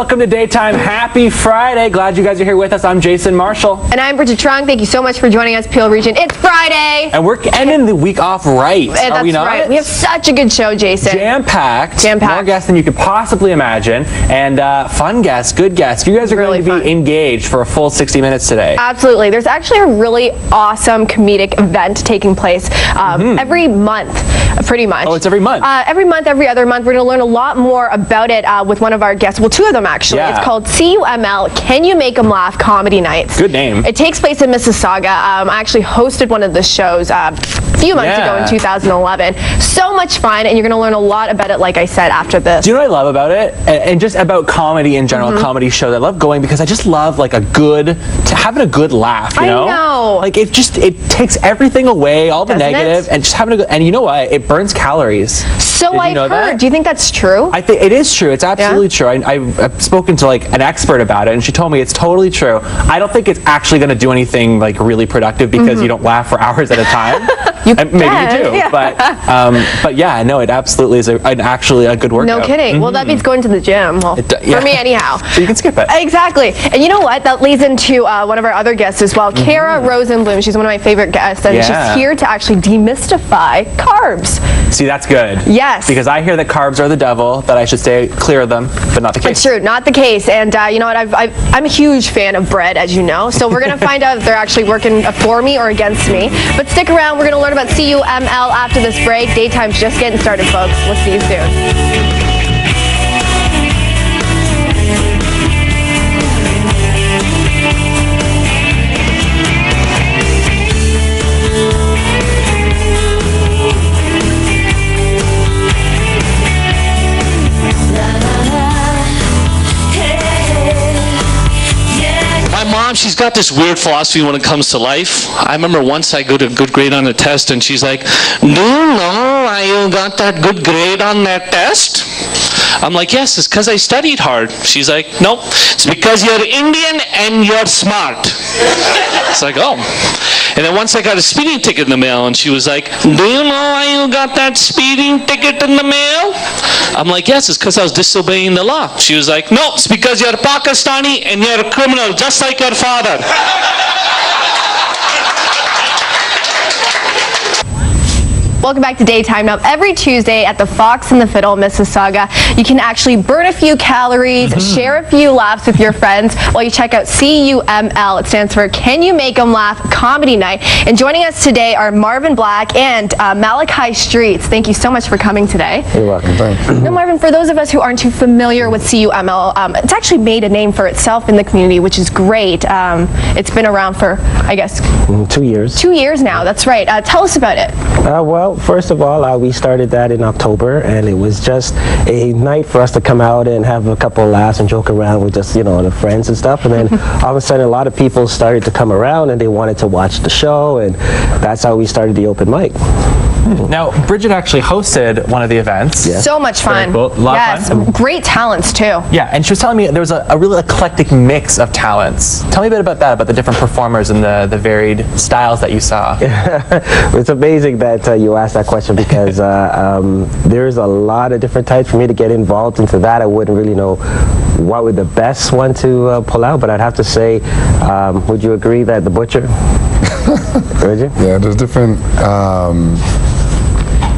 welcome to Daytime. Happy Friday. Glad you guys are here with us. I'm Jason Marshall. And I'm Bridget Trung. Thank you so much for joining us, Peel Region. It's Friday. And we're ending the week off right. Are we not? Right. We have such a good show, Jason. Jam-packed. Jam-packed. More guests than you could possibly imagine. And fun guests, good guests. You guys are really going to be engaged for a full 60 minutes today. Absolutely. There's actually a really awesome comedic event taking place every month, pretty much. Oh, it's every month? Every month, every other month. We're going to learn a lot more about it with one of our guests. Well, two of them, actually. Yeah. It's called CUML, Can You Make 'Em Laugh Comedy Nights. Good name. It takes place in Mississauga. I actually hosted one of the shows a few months ago in 2011. So much fun, and you're going to learn a lot about it, like I said, after this. Do you know what I love about it? And just about comedy in general, comedy shows. I love going because I just love like having a good laugh, you know? I know. Like it takes everything away, all the negative, and just having a good, and you know what? It burns calories. So I've heard. Do you think that's true? I think it is true. It's absolutely true. I've spoken to like an expert about it, and she told me it's totally true. I don't think it's actually going to do anything like really productive because you don't laugh for hours at a time. Maybe you do, but yeah, no, it absolutely is actually a good workout. No kidding. Well, that means going to the gym. Well, for me anyhow. So you can skip it. Exactly. And you know what? That leads into one of our other guests as well, Kara Rosenblum. She's one of my favorite guests, and she's here to actually demystify carbs. See, that's good. Yes. Because I hear that carbs are the devil, that I should stay clear of them, but not the case. It's true, not the case. And you know what? I'm a huge fan of bread, as you know. So we're going to find out if they're actually working for me or against me. But stick around. We're going to learn about CUML after this break. Daytime's just getting started, folks. We'll see you soon. She's got this weird philosophy when it comes to life. I remember once I got a good grade on a test, and she's like, "Do you know why you got that good grade on that test?" I'm like, "Yes, it's because I studied hard." She's like, "Nope, it's because you're Indian and you're smart." It's like, oh. And then once I got a speeding ticket in the mail, and she was like, "Do you know why you got that speeding ticket in the mail?" I'm like, "Yes, it's because I was disobeying the law." She was like, "No, it's because you're Pakistani and you're a criminal just like your father." Welcome back to Daytime. Now, every Tuesday at the Fox and the Fiddle, Mississauga, you can actually burn a few calories, share a few laughs with your friends while you check out CUML. It stands for Can You Make 'Em Laugh Comedy Night. And joining us today are Marvin Black and Malachi Streets. Thank you so much for coming today. You're welcome. Thanks. Now, Marvin, for those of us who aren't too familiar with CUML, it's actually made a name for itself in the community, which is great. It's been around for, I guess, 2 years. 2 years now. That's right. Tell us about it. Well, first of all, we started that in October, and it was just a night for us to come out and have a couple of laughs and joke around with just, the friends and stuff. And then all of a sudden, a lot of people started to come around, and they wanted to watch the show, and that's how we started the open mic. Now, Bridget actually hosted one of the events. Yeah. So much fun. Cool. Yes, great talents too. Yeah, and she was telling me there was a really eclectic mix of talents. Tell me a bit about that, about the different performers and the varied styles that you saw. It's amazing that you asked that question because there's a lot of different types. For me to get involved into that, I wouldn't really know what would the best one to pull out, but I'd have to say, would you agree that the butcher? Would you? Yeah, there's different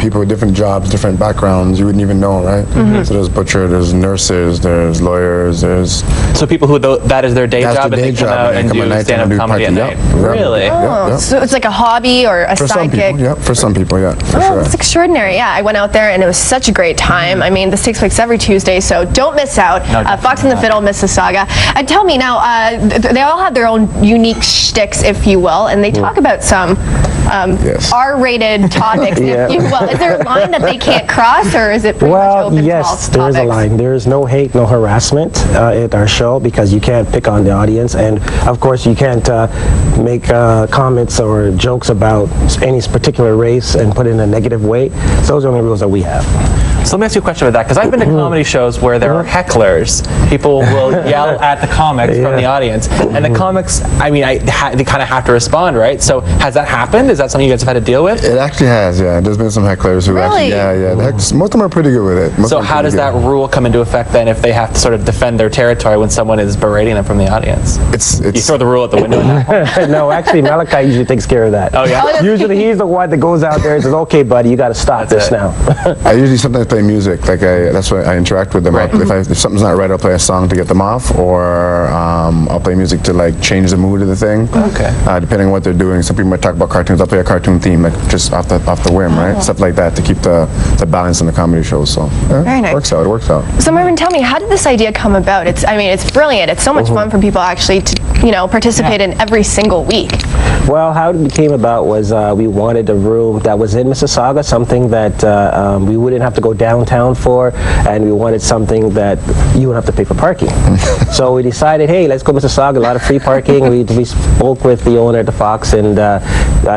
people with different jobs, different backgrounds, you wouldn't even know, right? So there's butcher, there's nurses, there's lawyers, there's... So people who that is their day job, and they come out and do stand-up comedy at night? Really? Oh, so it's like a hobby or a for sidekick? Some people, yeah, for some people, yeah, for sure. That's extraordinary. Yeah, I went out there and it was such a great time. I mean, this takes place every Tuesday, so don't miss out. Fox and the Fiddle, Mississauga. And tell me now, they all have their own unique shticks, if you will, and they talk about some R-rated topics, if you will. Is there a line that they can't cross, or is it pretty much open to all yes, there is a topics? line. There is no hate, no harassment at our show because you can't pick on the audience, and of course you can't make comments or jokes about any particular race and put it in a negative way. So those are the only rules that we have. So let me ask you a question about that, because I've been to comedy shows where there are hecklers. People will yell at the comics from the audience, and the comics, I mean, they kind of have to respond, right? So has that happened? Is that something you guys have had to deal with? It actually has, yeah. There's been some hecklers who Really? most of them are pretty good with it. So how does that rule come into effect then if they have to sort of defend their territory when someone is berating them from the audience? You throw the rule out the window in that point? No, actually, Malachi usually takes care of that. Oh, yeah? Usually he's the one that goes out there and says, okay, buddy, you got to stop this now. I usually sometimes play music. That's why I interact with them. Right. If something's not right, I'll play a song to get them off, or I'll play music to like change the mood of the thing. Okay. Depending on what they're doing. Some people might talk about cartoons. I'll play a cartoon theme, like just off the whim, right? Stuff like that to keep the balance in the comedy show. So Very nice. It works out. So Marvin, tell me, how did this idea come about? It's brilliant. It's so much fun for people actually to, participate in every single week. Well, how it came about was we wanted a room that was in Mississauga, something that we wouldn't have to go downtown for, and we wanted something that you wouldn't have to pay for parking. So we decided, hey, let's go Mississauga, a lot of free parking. We spoke with the owner at the Fox, and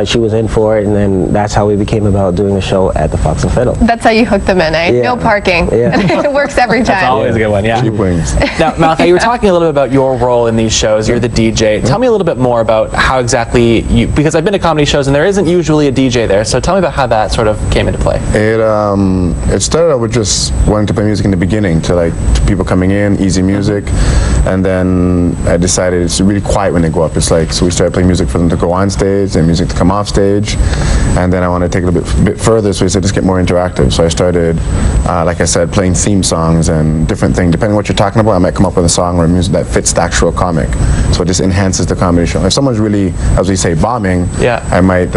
she was in for it, and then that's how we became about doing a show at the Fox and Fiddle. That's how you hooked them in, eh? Yeah. No parking. Yeah. It works every time. That's always a good one, yeah. Cheap wings. Now, Malachi, you were talking a little bit about your role in these shows. You're the DJ. Tell me a little bit more about how exactly because I've been to comedy shows and there isn't usually a DJ there, so tell me about how that sort of came into play. It started out with just wanting to play music in the beginning to people coming in, easy music, and then I decided it's really quiet when they go up. It's like, so we started playing music for them to go on stage and music to come off stage, and then I wanted to take it a bit further, so we said, let's get more interactive. So I started, like I said, playing theme songs and different things. Depending on what you're talking about, I might come up with a song or music that fits the actual comic. So it just enhances the comedy show. If someone's really, as we say, bombing, I might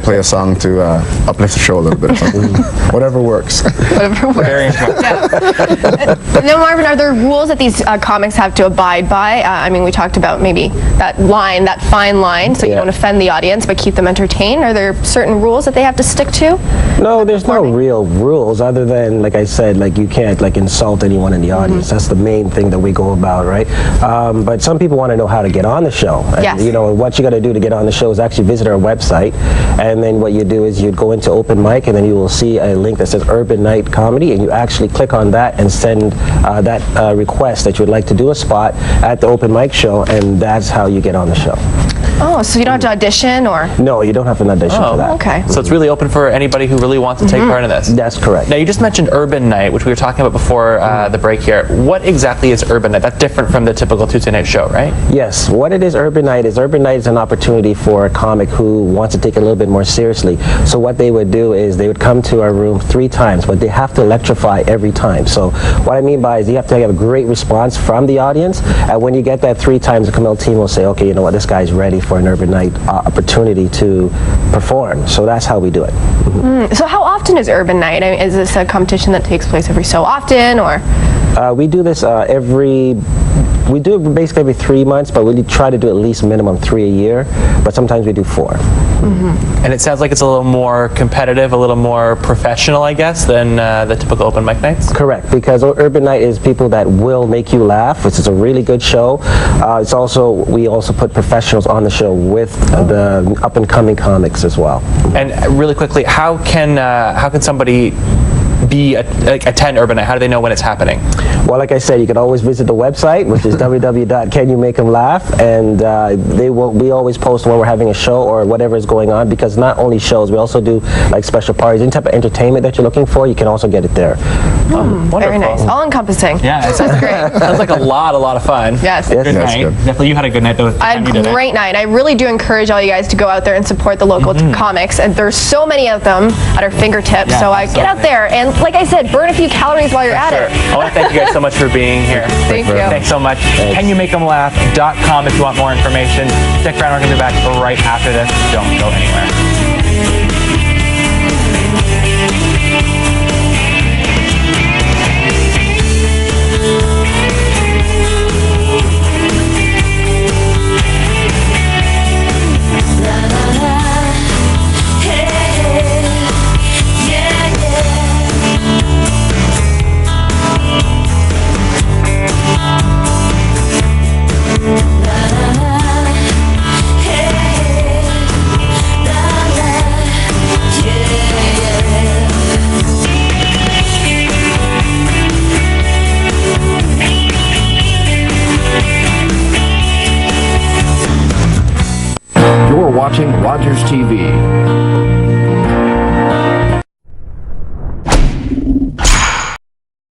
play a song to uplift the show a little bit or something. Whatever works. Whatever works. Very interesting. Now, Marvin, are there rules that these comics have to abide by? We talked about maybe that line, that fine line, so you don't offend the audience but keep them entertained. Are there certain rules that they have to stick to? No, there's no real rules other than, like I said, you can't insult anyone in the audience. That's the main thing that we go about, right? But some people want to know how to get on the show. And, yes. What you got to do to get on the show is actually visit our website, and then what you do is you'd go into open mic, and then you will see a link that says Urban Night Comedy, and you actually click on that and send that request that you would like to do a spot at the open mic show, and that's how you get on the show. Oh, so you don't have to audition or? No, you don't have an audition for that. Okay. So it's really open for anybody who really wants to take part in this. That's correct. Now, you just mentioned Urban Night, which we were talking about before the break here. What exactly is Urban Night? That's different from the typical Tuesday night show, right? Yes. What it is, Urban Night is an opportunity for a comic who wants to take it a little bit more seriously. So what they would do is they would come to our room 3 times, but they have to electrify every time. So what I mean by is you have to have a great response from the audience, and when you get that 3 times, the Camille team will say, okay, you know what, this guy's ready for an Urban Night opportunity to perform. So that's how we do it. So how often is Urban Night? Is this a competition that takes place every so often, or? We do this we do it basically every 3 months, but we try to do at least minimum 3 a year, but sometimes we do 4. And it sounds like it's a little more competitive, a little more professional, I guess, than the typical open mic nights? Correct, because Urban Night is people that will make you laugh, which is a really good show. We also put professionals on the show with the up-and-coming comics as well. And really quickly, how can somebody attend Urban Night? How do they know when it's happening? Well, like I said, you can always visit the website, which is www.canyoumakeemlaugh, and we always post when we're having a show or whatever is going on, because not only shows, we also do special parties. Any type of entertainment that you're looking for, you can also get it there. Very nice. All encompassing. Yeah, That's great. Sounds like a lot of fun. Yes. Good That's night. good. Definitely, you had a good night though. I had a great night. I really do encourage all you guys to go out there and support the local comics, and there's so many of them at our fingertips. Yeah, so get out there and, like I said, burn a few calories while you're at it. I want to thank you guys so much for being here. Thank you. Thanks so much. CanYouMakeEmLaugh.com if you want more information. Stick around. We're going to be back right after this. Don't go anywhere. You're watching Rogers TV.